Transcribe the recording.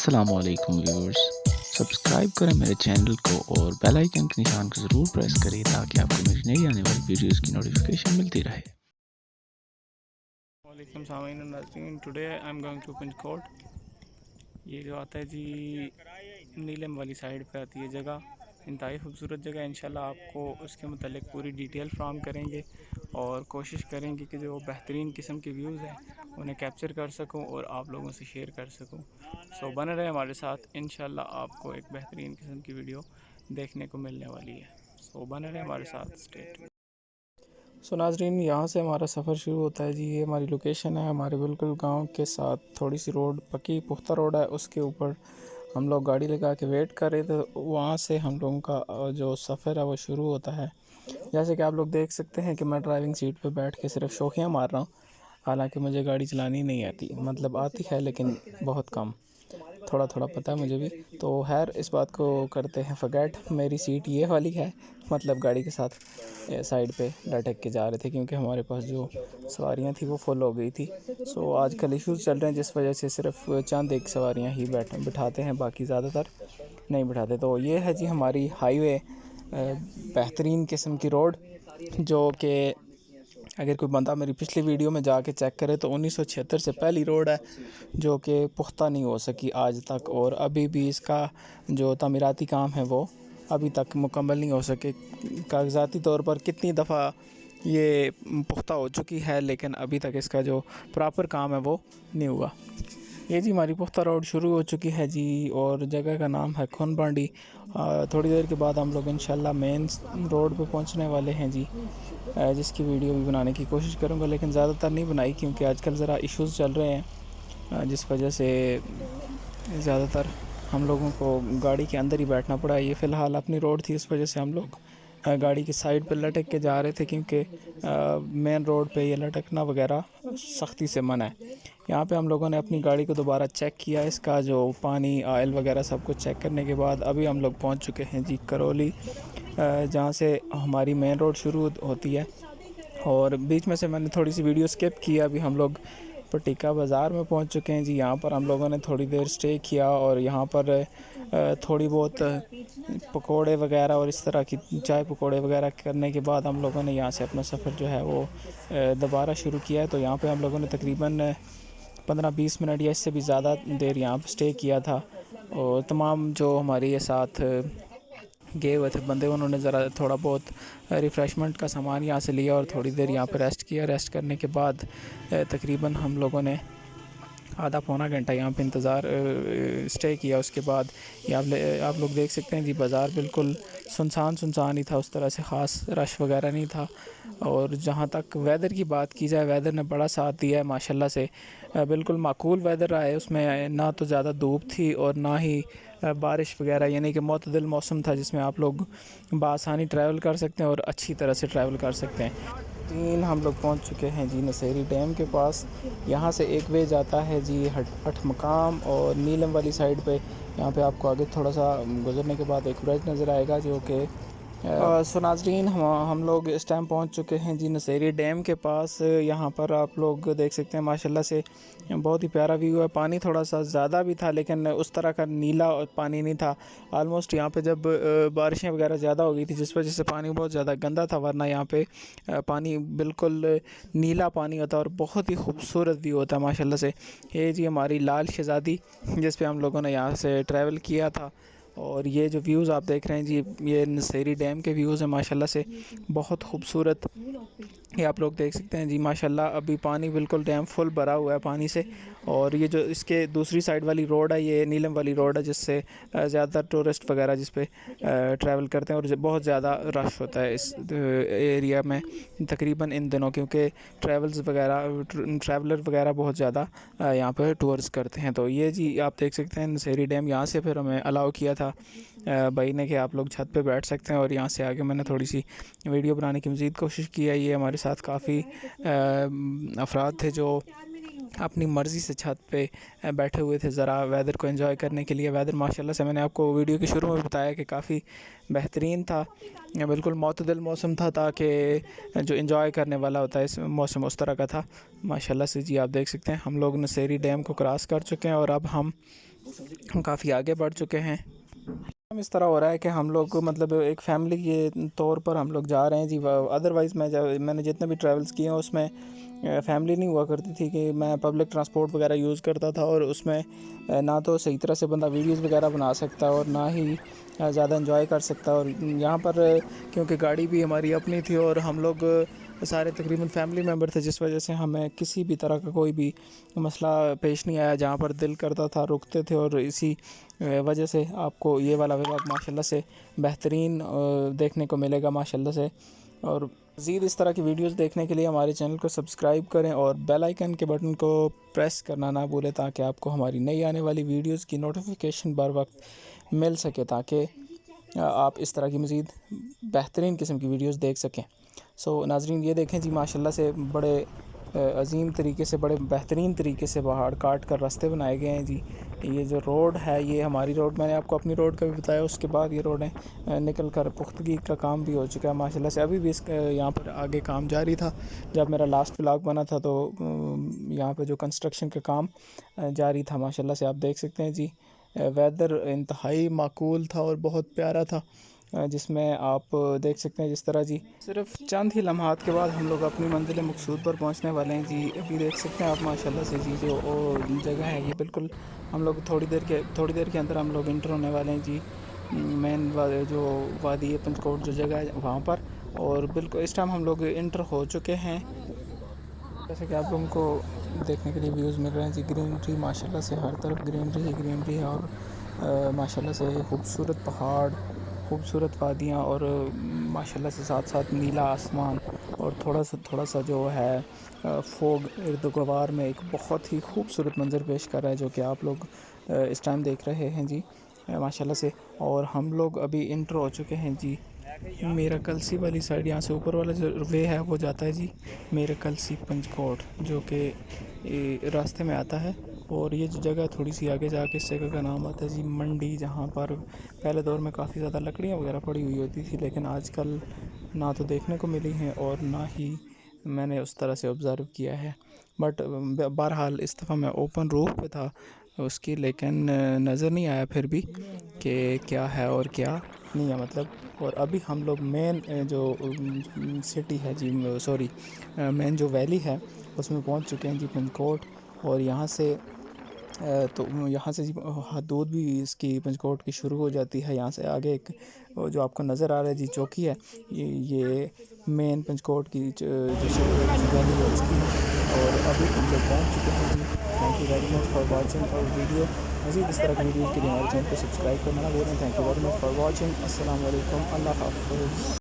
अस्सलामुअलैकुम viewers. Subscribe करें मेरे चैनल को और बेल आइकन के निशान को ज़रूर प्रेस करें ताकि आपको मेरी नई आने वाली वीडियोस की नोटिफिकेशन मिलती रहे। वालेकुम सामीन और नाज़रीन, today I am going to Panchkot. ये जो आता है जी नीलम वाली साइड पे आती है जगह, इंतहाई खूबसूरत जगह। इंशाल्लाह आपको उसके मतलब पूरी डिटेल फ्राहम करेंगे और कोशिश करेंगे कि जो बेहतरीन किस्म के व्यूज़ हैं उन्हें कैप्चर कर सकूं और आप लोगों से शेयर कर सकूं। सो बने रहे हमारे साथ, इंशाल्लाह आपको एक बेहतरीन किस्म की वीडियो देखने को मिलने वाली है। सो बने रहे हमारे साथ, स्टे ट्यून्ड। सो नाजरीन, यहाँ से हमारा सफ़र शुरू होता है जी। ये हमारी लोकेशन है, हमारे बिल्कुल गांव के साथ थोड़ी सी रोड, पक्की पुख्ता रोड है, उसके ऊपर हम लोग गाड़ी लगा के वेट कर रहे थे। वहाँ से हम लोगों का जो सफ़र है वो शुरू होता है। जैसे कि आप लोग देख सकते हैं कि मैं ड्राइविंग सीट पे बैठ के सिर्फ शौकियाँ मार रहा हूँ, हालांकि मुझे गाड़ी चलानी नहीं आती। मतलब आती है लेकिन बहुत कम, थोड़ा थोड़ा पता है मुझे भी। तो खैर इस बात को करते हैं फॉरगेट। मेरी सीट ये वाली है, मतलब गाड़ी के साथ साइड पे लटक के जा रहे थे क्योंकि हमारे पास जो सवारियां थी वो फुल हो गई थी। सो आजकल इश्यूज़ चल रहे हैं जिस वजह से सिर्फ चंद एक सवारियां ही बिठाते हैं, बाकी ज़्यादातर नहीं बिठाते। तो ये है जी हमारी हाईवे, बेहतरीन किस्म की रोड, जो कि अगर कोई बंदा मेरी पिछली वीडियो में जाके चेक करे तो 1976 से पहली रोड है जो कि पुख्ता नहीं हो सकी आज तक, और अभी भी इसका जो तमीराती काम है वो अभी तक मुकम्मल नहीं हो सके। कागज़ाती तौर पर कितनी दफ़ा ये पुख्ता हो चुकी है लेकिन अभी तक इसका जो प्रॉपर काम है वो नहीं हुआ। ये जी हमारी पुख्ता रोड शुरू हो चुकी है जी, और जगह का नाम है खुन बांडी। थोड़ी देर के बाद हम लोग इंशाल्लाह मेन रोड पे पहुंचने वाले हैं जी, जिसकी वीडियो भी बनाने की कोशिश करूंगा लेकिन ज़्यादातर नहीं बनाई क्योंकि आजकल ज़रा इश्यूज़ चल रहे हैं, जिस वजह से ज़्यादातर हम लोगों को गाड़ी के अंदर ही बैठना पड़ा। ये फ़िलहाल अपनी रोड थी, इस वजह से हम लोग गाड़ी की साइड पे लटक के जा रहे थे क्योंकि मेन रोड पे ये लटकना वगैरह सख्ती से मना है। यहाँ पे हम लोगों ने अपनी गाड़ी को दोबारा चेक किया, इसका जो पानी, ऑयल वगैरह सब कुछ चेक करने के बाद अभी हम लोग पहुँच चुके हैं जी करौली, जहाँ से हमारी मेन रोड शुरू होती है। और बीच में से मैंने थोड़ी सी वीडियो स्किप किया। अभी हम लोग पटिका बाज़ार में पहुंच चुके हैं जी। यहाँ पर हम लोगों ने थोड़ी देर स्टे किया और यहाँ पर थोड़ी बहुत पकोड़े वगैरह और इस तरह की चाय पकोड़े वगैरह करने के बाद हम लोगों ने यहाँ से अपना सफ़र जो है वो दोबारा शुरू किया है। तो यहाँ पे हम लोगों ने तकरीबन 15-20 मिनट या इससे भी ज़्यादा देर यहाँ पर स्टे किया था। और तमाम जो हमारे ये साथ गए हुए थे बंदे, उन्होंने ज़रा थोड़ा बहुत रिफ़्रेशमेंट का सामान यहाँ से लिया और थोड़ी देर यहाँ पर रेस्ट किया। रेस्ट करने के बाद तकरीबन हम लोगों ने आधा पौना घंटा यहाँ पे इंतज़ार स्टे किया। उसके बाद ये आप लोग देख सकते हैं जी, बाज़ार बिल्कुल सुनसान ही था, उस तरह से ख़ास रश वगैरह नहीं था। और जहाँ तक वेदर की बात की जाए, वेदर ने बड़ा साथ दिया है माशाल्लाह से। बिल्कुल माकूल वेदर रहा है, उसमें ना तो ज़्यादा धूप थी और ना ही बारिश वगैरह, यानी कि मुतदिल मौसम था जिसमें आप लोग बआसानी ट्रैवल कर सकते हैं और अच्छी तरह से ट्रैवल कर सकते हैं। हम लोग पहुंच चुके हैं जी नसेरी डैम के पास। यहाँ से एक वे जाता है जी हठ मकाम और नीलम वाली साइड पे। यहाँ पे आपको आगे थोड़ा सा गुजरने के बाद एक ब्रिज नज़र आएगा जो कि सो नाज़रीन, हम लोग इस टाइम पहुँच चुके हैं जी नसेरी डैम के पास। यहाँ पर आप लोग देख सकते हैं माशाल्लाह से बहुत ही प्यारा व्यू है। पानी थोड़ा सा ज़्यादा भी था लेकिन उस तरह का नीला पानी नहीं था। ऑलमोस्ट यहाँ पे जब बारिशें वगैरह ज़्यादा हो गई थी जिस वजह से पानी बहुत ज़्यादा गंदा था, वरना यहाँ पे पानी बिल्कुल नीला पानी होता है और बहुत ही खूबसूरत व्यू होता है माशाल्लाह से। ये जी हमारी लाल शहज़ादी जिस पे हम लोगों ने यहाँ से ट्रैवल किया था। और ये जो व्यूज़ आप देख रहे हैं जी, ये नसेरी डैम के व्यूज़ हैं माशाल्लाह से, बहुत खूबसूरत। ये आप लोग देख सकते हैं जी माशाल्लाह, अभी पानी बिल्कुल डैम फुल भरा हुआ है पानी से। और ये जो इसके दूसरी साइड वाली रोड है, ये नीलम वाली रोड है जिससे ज़्यादातर टूरिस्ट वगैरह जिस पे ट्रैवल करते हैं, और बहुत ज़्यादा रश होता है इस एरिया में तकरीबन इन दिनों, क्योंकि ट्रैवलर वगैरह बहुत ज़्यादा यहाँ पर टूर्स करते हैं। तो ये जी आप देख सकते हैं नसेरी डैम। यहाँ से फिर हमें अलाउ किया था भाई ने कि आप लोग छत पे बैठ सकते हैं, और यहाँ से आगे मैंने थोड़ी सी वीडियो बनाने की मज़ीद कोशिश की है। ये हमारे साथ काफ़ी अफराद थे जो अपनी मर्ज़ी से छत पे बैठे हुए थे ज़रा वेदर को एंजॉय करने के लिए। वेदर माशाल्लाह से मैंने आपको वीडियो के शुरू में बताया कि काफ़ी बेहतरीन था, बिल्कुल मुतदिल मौसम था, ताकि जो एंजॉय करने वाला होता है इस मौसम उस तरह का था माशाल्लाह से। जी आप देख सकते हैं हम लोग नसेरी डैम को क्रॉस कर चुके हैं और अब हम हम काफ़ी आगे बढ़ चुके हैं। हम इस तरह हो रहा है कि हम लोग मतलब एक फ़ैमिली के तौर पर हम लोग जा रहे हैं जी। अदरवाइज़ मैंने जितने भी ट्रैवल्स किए हैं उसमें फ़ैमिली नहीं हुआ करती थी कि मैं पब्लिक ट्रांसपोर्ट वगैरह यूज़ करता था, और उसमें ना तो सही तरह से बंदा वीडियोस वगैरह बना सकता और ना ही ज़्यादा एंजॉय कर सकता। और यहाँ पर क्योंकि गाड़ी भी हमारी अपनी थी और हम लोग सारे तकरीबन फैमिली मेम्बर थे, जिस वजह से हमें किसी भी तरह का कोई भी मसला पेश नहीं आया। जहाँ पर दिल करता था रुकते थे, और इसी वजह से आपको ये वाला व्लॉग माशाल्लाह से बेहतरीन देखने को मिलेगा माशाल्लाह से। और मज़ीद इस तरह की वीडियोस देखने के लिए हमारे चैनल को सब्सक्राइब करें और बेल आइकन के बटन को प्रेस करना ना भूलें, ताकि आपको हमारी नई आने वाली वीडियोस की नोटिफिकेशन बर वक्त मिल सके, ताकि आप इस तरह की मज़ीद बेहतरीन किस्म की वीडियोस देख सकें। सो नाजरीन, ये देखें जी माशाल्लाह से बड़े अजीम तरीके से, बड़े बेहतरीन तरीके से पहाड़ काट कर रास्ते बनाए गए हैं जी। ये जो रोड है ये हमारी रोड, मैंने आपको अपनी रोड का भी बताया, उसके बाद ये रोडें निकल कर पुख्तगी का काम भी हो चुका है माशाल्लाह से। अभी भी इस यहाँ पर आगे काम जारी था। जब मेरा लास्ट व्लॉग बना था तो यहाँ पे जो कंस्ट्रक्शन का काम जारी था माशाल्लाह से। आप देख सकते हैं जी, वेदर इंतहाई माकूल था और बहुत प्यारा था, जिसमें आप देख सकते हैं जिस तरह जी सिर्फ चंद ही लम्हात के बाद हम लोग अपनी मंजिल मकसूद पर पहुंचने वाले हैं जी। अभी देख सकते हैं आप माशाल्लाह से जी, जो जगह है ये बिल्कुल हम लोग थोड़ी देर के अंदर हम लोग इंटर होने वाले हैं जी मेन जो वादी पंचकोट जो जगह है वहाँ पर। और बिल्कुल इस टाइम हम लोग इंटर हो चुके हैं। जैसे कि आप लोगों को देखने के लिए व्यूज़ मिल रहे हैं जी, ग्रीनरी माशाल्लाह से, हर तरफ ग्रीनरी ही ग्रीनरी है। और माशाल्लाह से खूबसूरत पहाड़, खूबसूरत वादियाँ, और माशाल्लाह से साथ साथ नीला आसमान, और थोड़ा सा जो है फोग इर्द गिर्द में एक बहुत ही खूबसूरत मंज़र पेश कर रहा है, जो कि आप लोग इस टाइम देख रहे हैं जी माशाल्लाह से। और हम लोग अभी इंटर हो चुके हैं जी मेरा कलसी वाली साइड। यहाँ से ऊपर वाला जो वे है वो जाता है जी मेरा कलसी पंचकोट, जो कि रास्ते में आता है। और ये जो जगह थोड़ी सी आगे जाके इस जगह का नाम आता है जी मंडी, जहाँ पर पहले दौर में काफ़ी ज़्यादा लकड़ियाँ वगैरह पड़ी हुई होती थी, लेकिन आजकल ना तो देखने को मिली हैं और ना ही मैंने उस तरह से ऑब्ज़र्व किया है। बट बहरहाल इस दफ़ा मैं ओपन रूफ पे था उसकी, लेकिन नज़र नहीं आया फिर भी कि क्या है और क्या नहीं है मतलब। और अभी हम लोग मेन जो सिटी है जी, सॉरी मेन जो वैली है उसमें पहुंच चुके हैं जी पंचकोट। और यहाँ से तो यहाँ से जी हदूद भी इसकी पंचकोट की शुरू हो जाती है। यहाँ से आगे एक जो आपको नज़र आ रहा है जी चौकी है, ये मेन पंचकोट की जो वैली है उसकी। और अभी हम लोग पहुँच चुके हैं जी। Thank you very much for watching और वीडियो। मज़ीद इस तरह की वीडियोज़ के लिए हमारे चैनल को सब्सक्राइब करना ना भूलें। Thank you very much for watching. अस्सलाम वालेकुम, अल्लाह हाफ़िज़।